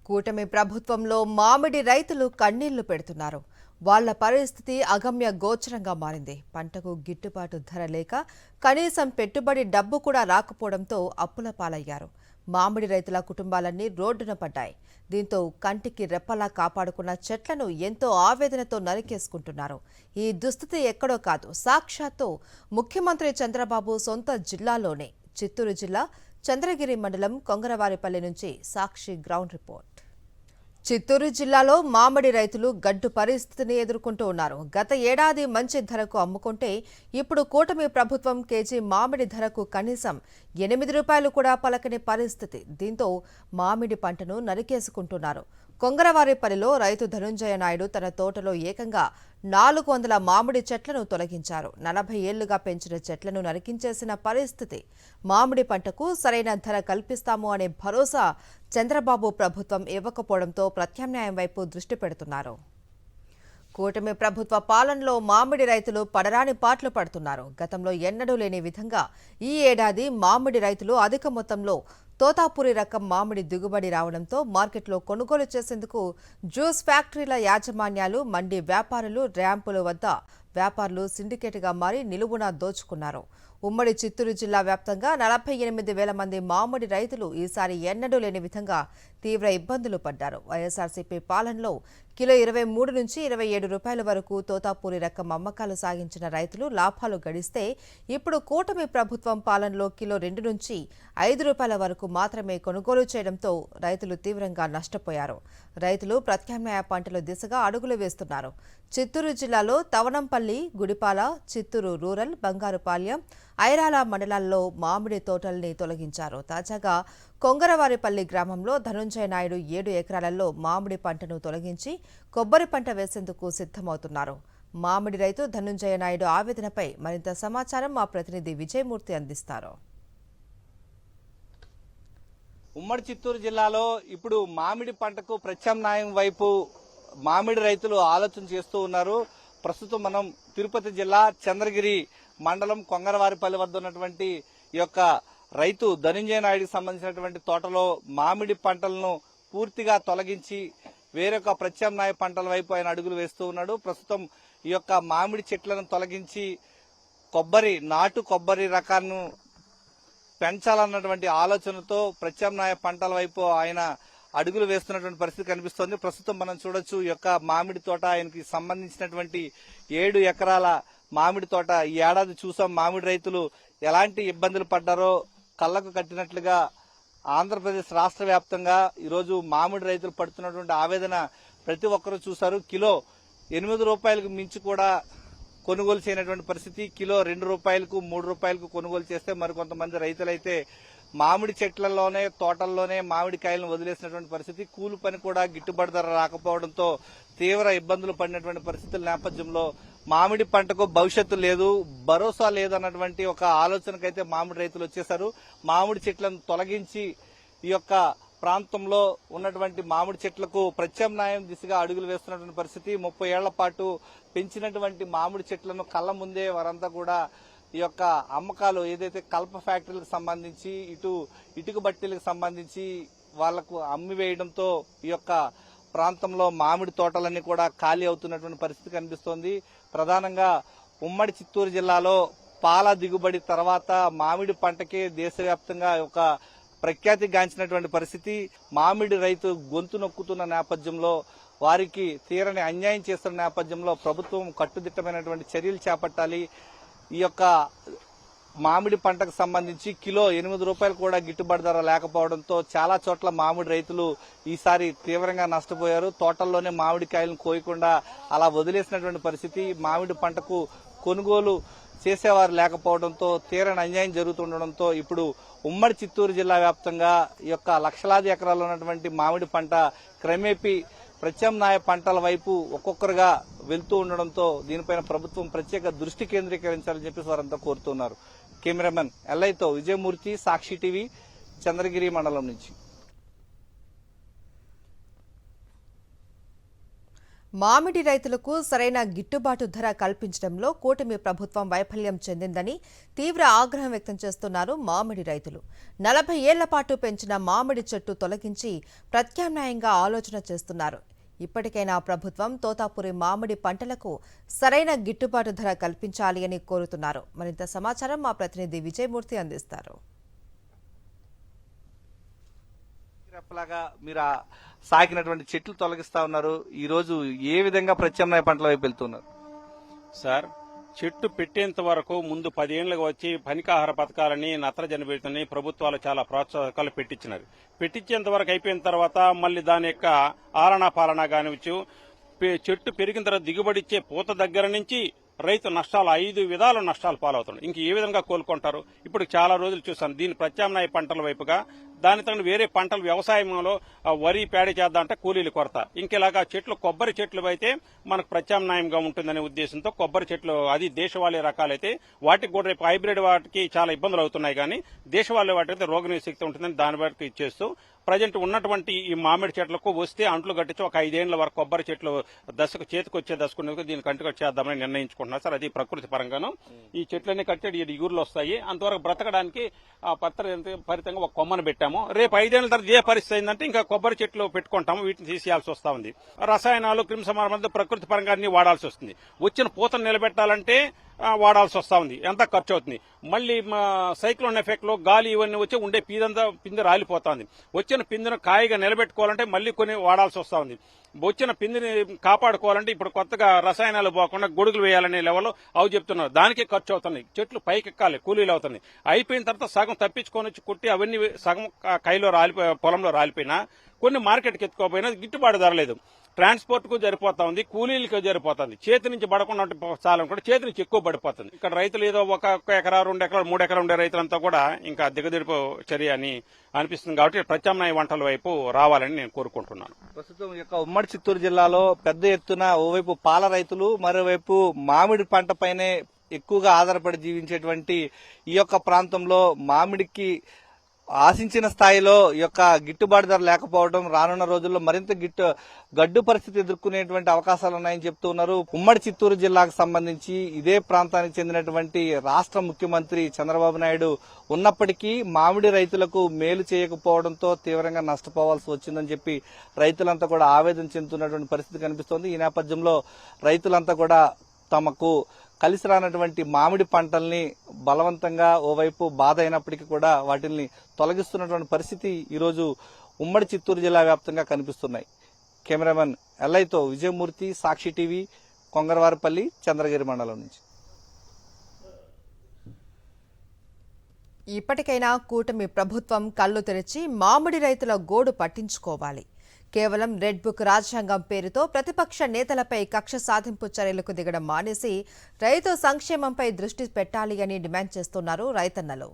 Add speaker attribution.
Speaker 1: కూటమి ప్రభుత్వంలో మామిడి రైతులు కన్నీళ్లు పెడుతున్నారు. వాళ్ల పరిస్థితి అగమ్య గోచరంగా మారింది. పంటకు గిట్టుబాటు ధర లేక కనీసం పెట్టుబడి డబ్బు కూడా రాకపోవడంతో అప్పుల పాలయ్యారు. మామిడి రైతుల కుటుంబాలన్నీ రోడ్డున పడ్డాయి. దీంతో కంటికి రెప్పలా కాపాడుకున్న చెట్లను ఎంతో ఆవేదనతో నరికేసుకుంటున్నారు. ఈ దుస్థితి ఎక్కడో కాదు, సాక్షాత్తు ముఖ్యమంత్రి చంద్రబాబు సొంత జిల్లాలోనే. చిత్తూరు జిల్లా చంద్రగిరి మండలం కొంగరవారిపల్లి నుంచి సాక్షి గ్రౌండ్ రిపోర్ట్. చిత్తూరు జిల్లాలో మామిడి రైతులు గడ్డు పరిస్థితిని ఎదుర్కొంటూ ఉన్నారు. గత ఏడాది మంచి ధరకు అమ్ముకుంటే ఇప్పుడు కూటమి ప్రభుత్వం కేజీ మామిడి ధరకు కనీసం 8 రూపాయలు కూడా పలకని పరిస్థితి. దీంతో మామిడి పంటను నరికేసుకుంటున్నారు. కొంగరవారిపల్లిలో రైతు ధనుంజయ నాయుడు తన తోటలో ఏకంగా 400 మామిడి చెట్లను తొలగించారు. 40 ఏళ్లుగా పెంచిన చెట్లను నరికించేసిన పరిస్థితి. మామిడి పంటకు సరైన ధర కల్పిస్తాము అనే భరోసా చంద్రబాబు ప్రభుత్వం ఇవ్వకపోవడంతో ప్రత్యామ్నాయం వైపు దృష్టి పెడుతున్నారు. కూటమి ప్రభుత్వ పాలనలో మామిడి రైతులు పడరాని పాట్లు పడుతున్నారు. గతంలో ఎన్నడూ లేని విధంగా ఈ ఏడాది మామిడి రైతులు అధిక మొత్తంలో తోతాపురి రకం మామిడి దిగుబడి రావడంతో మార్కెట్లో కొనుగోలు చేసేందుకు జ్యూస్ ఫ్యాక్టరీల యాజమాన్యాలు, మండీ వ్యాపారులు, ర్యాంపుల వద్ద వ్యాపారులు సిండికేట్గా మారి నిలువునా దోచుకున్నారు. ఉమ్మడి చిత్తూరు జిల్లా వ్యాప్తంగా 48,000 మంది మామిడి రైతులు ఈసారి ఎన్నడూ లేని విధంగా తీవ్ర ఇబ్బందులు పడ్డారు. వైఎస్ఆర్సీపీ పాలనలో కిలో 23 నుంచి 27 రూపాయల వరకు తోతాపూరి రకం అమ్మకాలు సాగించిన రైతులు లాభాలు గడిస్తే, ఇప్పుడు కూటమి ప్రభుత్వం పాలనలో కిలో 2 నుంచి 5 రూపాయల వరకు మాత్రమే కొనుగోలు చేయడంతో రైతులు తీవ్రంగా నష్టపోయారు. రైతులు ప్రత్యామ్నాయ పంటల దిశగా అడుగులు వేస్తున్నారు. చిత్తూరు జిల్లాలో తవనంపల్లి, గుడిపాల, చిత్తూరు రూరల్, బంగారుపాల్యం, ఐరాల మండలాల్లో మామిడి తోటల్ని తొలగించారు. తాజాగా కొంగరవారిపల్లి గ్రామంలో ధనుంజయ నాయుడు 7 ఎకరాలలో మామిడి పంటను తొలగించి కొబ్బరి పంట వేసేందుకు సిద్ధమవుతున్నారు. మామిడి రైతు ధనుంజయ నాయుడు ఆవేదనపై మరింత సమాచారం మా ప్రతినిధి విజయమూర్తి అందిస్తారు.
Speaker 2: ఉమ్మడి చిత్తూరు జిల్లాలో ఇప్పుడు మామిడి పంటకు ప్రత్యామ్నాయం వైపు మామిడి రైతులు ఆలోచన చేస్తూ ఉన్నారు. ప్రస్తుతం మనం తిరుపతి జిల్లా చంద్రగిరి మండలం కొంగరవారిపల్లి వద్ద ఉన్నటువంటి ఈ యొక్క రైతు ధనుంజయ నాయుడికి సంబంధించినటువంటి తోటలో మామిడి పంటలను పూర్తిగా తొలగించి వేరొక ప్రత్యామ్నాయ పంటల వైపు ఆయన అడుగులు వేస్తూ ఉన్నాడు. ప్రస్తుతం ఈ యొక్క మామిడి చెట్లను తొలగించి నాటు కొబ్బరి రకాన్ని పెంచాలన్నటువంటి ఆలోచనతో ప్రత్యామ్నాయ పంటల వైపు ఆయన అడుగులు వేస్తున్నటువంటి పరిస్థితి కనిపిస్తోంది. ప్రస్తుతం మనం చూడొచ్చు, ఈ యొక్క మామిడి తోట ఆయనకి సంబంధించినటువంటి 7 ఎకరాల మామిడి తోట. ఈ ఏడాది చూసాం మామిడి రైతులు ఎలాంటి ఇబ్బందులు పడ్డారో కళ్లకు కట్టినట్లుగా ఆంధ్రప్రదేశ్ రాష్ట్ర వ్యాప్తంగా ఈరోజు మామిడి రైతులు పడుతున్నటువంటి ఆవేదన ప్రతి ఒక్కరూ చూశారు. కిలో 8 రూపాయలకు మించి కూడా కొనుగోలు చేయనటువంటి పరిస్థితి. కిలో 2 రూపాయలకు 3 రూపాయలకు కొనుగోలు చేస్తే మరికొంతమంది రైతులైతే మామిడి చెట్లలోనే తోటల్లోనే మామిడికాయలను వదిలేసినటువంటి పరిస్థితి. కూలి పని కూడా గిట్టుబాటు ధర రాకపోవడంతో తీవ్ర ఇబ్బందులు పడినటువంటి పరిస్థితుల నేపథ్యంలో మామిడి పంటకు భవిష్యత్తు లేదు, భరోసా లేదన్నటువంటి ఒక ఆలోచనకైతే మామిడి రైతులు వచ్చేశారు. మామిడి చెట్లను తొలగించి ఈ యొక్క ప్రాంతంలో ఉన్నటువంటి మామిడి చెట్లకు ప్రత్యామ్నాయం దిశగా అడుగులు వేస్తున్నటువంటి పరిస్థితి. 30 ఏళ్ల పాటు పెంచినటువంటి మామిడి చెట్లను కళ్ల ముందే వారంతా కూడా ఈ యొక్క అమ్మకాలు ఏదైతే కల్ప ఫ్యాక్టరీలకు సంబంధించి ఇటుక బట్టీలకు సంబంధించి వాళ్లకు అమ్మివేయడంతో ఈ యొక్క ప్రాంతంలో మామిడి తోటలన్నీ కూడా ఖాళీ అవుతున్నటువంటి పరిస్థితి కనిపిస్తోంది. ప్రధానంగా ఉమ్మడి చిత్తూరు జిల్లాలో పాల దిగుబడి తర్వాత మామిడి పంటకే దేశవ్యాప్తంగా ఒక ప్రఖ్యాతిగాంచినటువంటి పరిస్థితి. మామిడి రైతు గొంతు నొక్కుతున్న నేపథ్యంలో, వారికి తీరని అన్యాయం చేస్తున్న నేపథ్యంలో ప్రభుత్వం కట్టుదిట్టమైనటువంటి చర్యలు చేపట్టాలి. ఈ యొక్క మామిడి పంటకు సంబంధించి కిలో 8 రూపాయలు కూడా గిట్టుబాటు ధర లేకపోవడంతో చాలా చోట్ల మామిడి రైతులు ఈసారి తీవ్రంగా నష్టపోయారు. తోటల్లోనే మామిడికాయలను కోయకుండా అలా వదిలేసినటువంటి పరిస్థితి. మామిడి పంటకు కొనుగోలు చేసేవారు లేకపోవడంతో తీరని అన్యాయం జరుగుతుండడంతో ఇప్పుడు ఉమ్మడి చిత్తూరు జిల్లా వ్యాప్తంగా ఈ యొక్క లక్షలాది ఎకరాల్లో ఉన్నటువంటి మామిడి పంట క్రమేపీ ప్రత్యామ్నాయ పంటల వైపు ఒక్కొక్కరుగా వెళ్తూ ఉండడంతో దీనిపైన ప్రభుత్వం ప్రత్యేక దృష్టి కేంద్రీకరించాలని చెప్పేసి వారంతా కోరుతున్నారు. కెమెరామెన్ ఎల్ఐతో విజయమూర్తి, సాక్షి టీవీ, చంద్రగిరి మండలం నుంచి.
Speaker 1: మామిడి రైతులకు సరైన గిట్టుబాటు ధర కల్పించడంలో కూటమి ప్రభుత్వం వైఫల్యం చెందిందని తీవ్ర ఆగ్రహం వ్యక్తం చేస్తున్నారు మామిడి రైతులు. 40 ఏళ్ల పాటు పెంచిన మామిడి చెట్టు తొలగించి ప్రత్యామ్నాయంగా ఆలోచన చేస్తున్నారు. ఇప్పటికైనా ప్రభుత్వం తోతాపురి మామిడి పంటలకు సరైన గిట్టుబాటు ధర కల్పించాలి అని కోరుతున్నారు. మరింత సమాచారం మా ప్రతినిధి విజయమూర్తి అందిస్తారు.
Speaker 2: రెప్పలాగా మీరు సాగినటువంటి చెట్లు తొలగిస్తా ఉన్నారు. ఈ రోజు ఏ విధంగా ప్రత్యామ్నాయ పంటల వైపు వెళ్తున్నారు
Speaker 3: సార్? చెట్టు పెట్టేంత వరకు ముందు 10 ఏళ్లకు వచ్చి పనికాహార పథకాలని నత్రజని పెడుతున్నాయి ప్రభుత్వాలు చాలా ప్రోత్సాహకాలు పెట్టించినారు. పెట్టించేంత వరకు అయిపోయిన తర్వాత మళ్ళీ దాని యొక్క ఆలనా పాలన కానివచ్చు, చెట్టు పెరిగిన తర్వాత దిగుబడి ఇచ్చే పూత దగ్గర నుంచి రైతు నష్టాలు 5 విధాల నష్టాలు పాలవుతున్నాడు. ఇంక ఏ విధంగా కోలుకుంటారు? ఇప్పుడు చాలా రోజులు చూసాను దీని ప్రత్యామ్నాయ పంటల వైపుగా దాని తగిన వేరే పంటలు వ్యవసాయంలో వరి పేడ చేద్దామంటే కూలీలు కొరత. ఇంకెలాగా చెట్లు కొబ్బరి చెట్లు అయితే మనకు ప్రత్యామ్నాయంగా ఉంటుందనే ఉద్దేశంతో కొబ్బరి చెట్లు అది దేశవాళీ రకాలైతే వాటికి కూడా రేపు హైబ్రిడ్ వాటికి చాలా ఇబ్బందులు అవుతున్నాయి. కానీ దేశవాళీ వాటికైతే రోగనిరోధక శక్తి ఉంటుందని దాని వరకు ఇచ్చేస్తూ ప్రజెంట్ ఉన్నటువంటి ఈ మామిడి చెట్లకు వస్తే అంట్లు కట్టించి ఒక 5 ఏళ్ల వరకు కొబ్బరి చెట్లు దశకు చేతికొచ్చే దశకు దీన్ని కంటికొచ్చి చేద్దామని నిర్ణయించుకుంటున్నారు సార్. అది ప్రకృతి పరంగాను ఈ చెట్లన్నీ కట్టేది ఇగురులు వస్తాయి. అంతవరకు బ్రతకడానికి ఆ ఫలితంగా ఒక కొమ్మను పెట్టాము. రేపు 5 ఏళ్ల తర్వాత ఏ పరిస్థితి అయిందంటే ఇంకా కొబ్బరి చెట్లు పెట్టుకుంటాము, వీటిని తీసేయాల్సి వస్తా ఉంది. రసాయనాలు క్రిమిసంహారకాలు ప్రకృతి పరంగా అన్ని వాడాల్సి వస్తుంది. వచ్చిన పూతను నిలబెట్టాలంటే వాడాల్సి వస్తా ఉంది. ఎంత ఖర్చు అవుతుంది? మళ్ళీ సైక్లోన్ ఎఫెక్ట్ లో గాలి ఇవన్నీ వచ్చి ఉండే పిందె రాలిపోతుంది. వచ్చిన పిందెను కాయగా నిలబెట్టుకోవాలంటే మళ్ళీ కొన్ని వాడాల్సి వస్తా ఉంది. వచ్చిన పిందిని కాపాడుకోవాలంటే ఇప్పుడు కొత్తగా రసాయనాలు పోకుండా గొడుగులు వేయాలనే లెవెల్లో అవి చెప్తున్నారు. దానికే ఖర్చు అవుతున్నాయి. చెట్లు పైకెక్కాలి, కూలీలు అవుతున్నాయి. అయిపోయిన తర్వాత సగం తప్పించుకొని వచ్చి కుట్టి అవన్నీ సగం కైలో పొలంలో రాలిపోయినా కొన్ని మార్కెట్కి ఎత్తుకోపోయినా గిట్టుబాటు ధర లేదు. ట్రాన్స్పోర్ట్ కు జరిపోతా ఉంది, కూలీలకు జరిపోతుంది. చేతి నుంచి పడకుండా చాలని కూడా చేతి నుంచి ఎక్కువ పడిపోతుంది. ఇక్కడ రైతులు ఏదో ఒక ఎకరా 2 ఎకరాలు 3 ఎకరాలు ఉండే రైతులంతా కూడా ఇంకా దిగదిరిపో చర్య అని అనిపిస్తుంది. కాబట్టి ప్రత్యామ్నాయ వంటల వైపు రావాలని నేను కోరుకుంటున్నాను.
Speaker 2: ప్రస్తుతం ఈ యొక్క ఉమ్మడి చిత్తూరు జిల్లాలో పెద్ద ఎత్తున ఓవైపు పాల రైతులు, మరోవైపు మామిడి పంట పైనే ఎక్కువగా ఆధారపడి జీవించేటువంటి ఈ యొక్క ప్రాంతంలో మామిడికి ఆశించిన స్థాయిలో ఈ యొక్క గిట్టుబాటు ధర లేకపోవడం రానున్న రోజుల్లో మరింత గడ్డు పరిస్థితి ఎదుర్కొనేటువంటి అవకాశాలు ఉన్నాయని చెప్తూ ఉన్నారు. ఉమ్మడి చిత్తూరు జిల్లాకు సంబంధించి ఇదే ప్రాంతానికి చెందినటువంటి రాష్ట్ర ముఖ్యమంత్రి చంద్రబాబు నాయుడు ఉన్నప్పటికీ మామిడి రైతులకు మేలు చేయకపోవడంతో తీవ్రంగా నష్టపోవాల్సి వచ్చిందని చెప్పి రైతులంతా కూడా ఆవేదన చెందుతున్నటువంటి పరిస్థితి కనిపిస్తోంది. ఈ నేపథ్యంలో రైతులంతా కూడా తమకు కలిసి రానటువంటి మామిడి పంటల్ని బలవంతంగా ఓవైపు బాధ అయినప్పటికీ కూడా వాటిని తొలగిస్తున్నటువంటి పరిస్థితి ఈరోజు ఉమ్మడి చిత్తూరు జిల్లా వ్యాప్తంగా కనిపిస్తున్నాయి. కెమెరామెన్ ఎల్ఐతో విజయమూర్తి, సాక్షి టీవీ, కొంగరవారిపల్లి, చంద్రగిరి మండలం నుంచి.
Speaker 1: ఇప్పటికైనా కూటమి ప్రభుత్వం కళ్లు తెరిచి మామిడి రైతుల గోడు పట్టించుకోవాలి. కేవలం రెడ్ బుక్ రాజ్యాంగం పేరుతో ప్రతిపక్ష నేతలపై కక్ష సాధింపు చర్యలకు దిగడం మానేసి రైతు సంక్షేమంపై దృష్టి పెట్టాలి అని డిమాండ్ చేస్తున్నారు రైతన్నలు.